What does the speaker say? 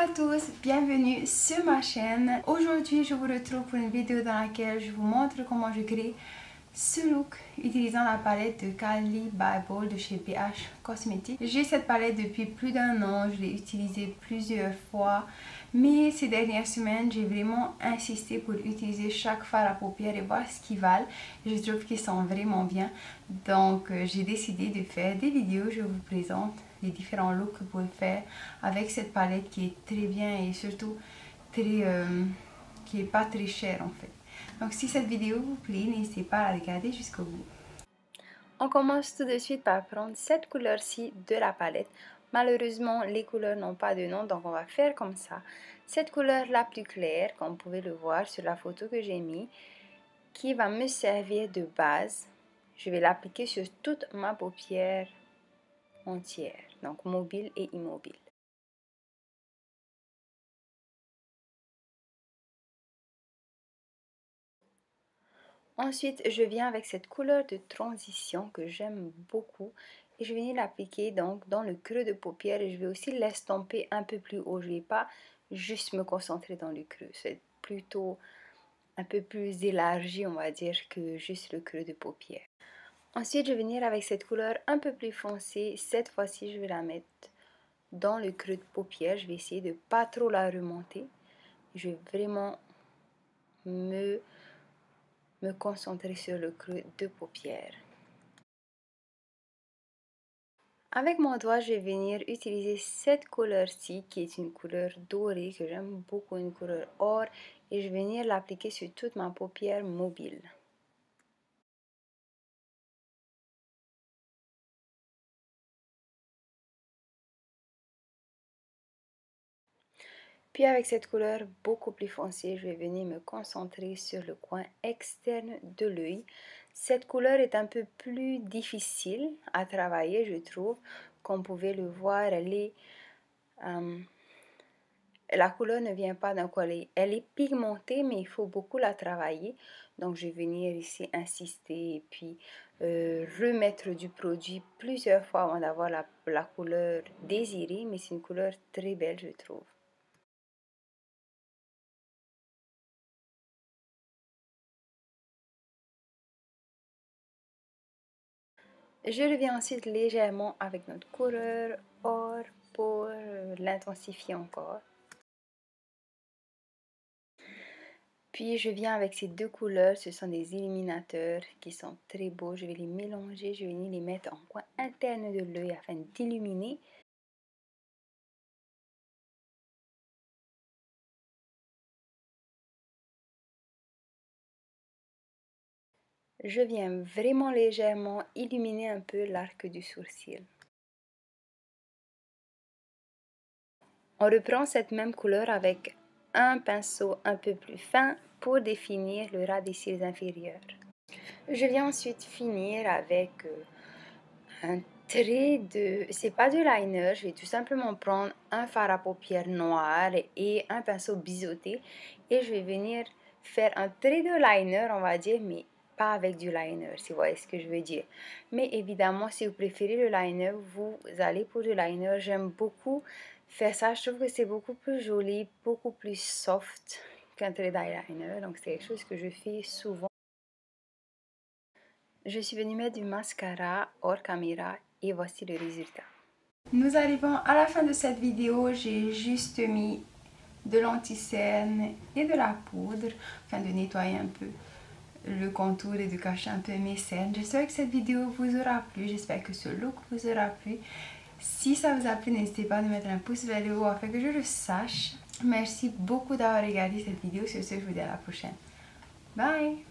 à tous, bienvenue sur ma chaîne. Aujourd'hui je vous retrouve pour une vidéo dans laquelle je vous montre comment je crée ce look utilisant la palette de Kylie by Bold de chez BH Cosmetics. J'ai cette palette depuis plus d'1 an, je l'ai utilisée plusieurs fois, mais ces dernières semaines j'ai vraiment insisté pour utiliser chaque fard à paupières et voir ce qu'ils valent. Je trouve qu'ils sont vraiment bien, donc j'ai décidé de faire des vidéos. Je vous présente les différents looks que vous pouvez faire avec cette palette qui est très bien et surtout très, qui est pas très chère en fait. Donc si cette vidéo vous plaît, n'hésitez pas à la regarder jusqu'au bout. On commence tout de suite par prendre cette couleur-ci de la palette. Malheureusement, les couleurs n'ont pas de nom, donc on va faire comme ça. Cette couleur la plus claire, comme vous pouvez le voir sur la photo que j'ai mis, qui va me servir de base. Je vais l'appliquer sur toute ma paupière entière, donc mobile et immobile. Ensuite, je viens avec cette couleur de transition que j'aime beaucoup et je vais venir l'appliquer donc dans le creux de paupière et je vais aussi l'estomper un peu plus haut. Je ne vais pas juste me concentrer dans le creux, c'est plutôt un peu plus élargi, on va dire, que juste le creux de paupière. Ensuite, je vais venir avec cette couleur un peu plus foncée. Cette fois-ci, je vais la mettre dans le creux de paupière. Je vais essayer de ne pas trop la remonter. Je vais vraiment me concentrer sur le creux de paupière. Avec mon doigt, je vais venir utiliser cette couleur-ci qui est une couleur dorée que j'aime beaucoup, une couleur or, et je vais venir l'appliquer sur toute ma paupière mobile. Puis avec cette couleur beaucoup plus foncée, je vais venir me concentrer sur le coin externe de l'œil. Cette couleur est un peu plus difficile à travailler, je trouve. Comme vous pouvez le voir, la couleur ne vient pas d'un coup, elle est pigmentée, mais il faut beaucoup la travailler. Donc je vais venir ici insister et puis remettre du produit plusieurs fois avant d'avoir la couleur désirée. Mais c'est une couleur très belle, je trouve. Je reviens ensuite légèrement avec notre couleur or pour l'intensifier encore. Puis je viens avec ces deux couleurs, ce sont des illuminateurs qui sont très beaux. Je vais les mélanger, je vais venir les mettre en coin interne de l'œil afin d'illuminer. Je viens vraiment légèrement illuminer un peu l'arc du sourcil. On reprend cette même couleur avec un pinceau un peu plus fin pour définir le ras des cils inférieurs. Je viens ensuite finir avec un trait de... c'est pas du liner, je vais tout simplement prendre un fard à paupières noir et un pinceau biseauté et je vais venir faire un trait de liner, on va dire, mais pas avec du liner, si vous voyez ce que je veux dire. Mais évidemment, si vous préférez le liner, vous allez pour du liner. J'aime beaucoup faire ça, je trouve que c'est beaucoup plus joli, beaucoup plus soft qu'un trait d'eyeliner, donc c'est quelque chose que je fais souvent. Je suis venue mettre du mascara hors caméra et voici le résultat. Nous arrivons à la fin de cette vidéo. J'ai juste mis de l'anti-cerne et de la poudre afin de nettoyer un peu le contour et de cacher un peu mes cernes. J'espère que cette vidéo vous aura plu. J'espère que ce look vous aura plu. Si ça vous a plu, n'hésitez pas à mettre un pouce vers le haut afin que je le sache. Merci beaucoup d'avoir regardé cette vidéo. Sur ce, je vous dis à la prochaine. Bye!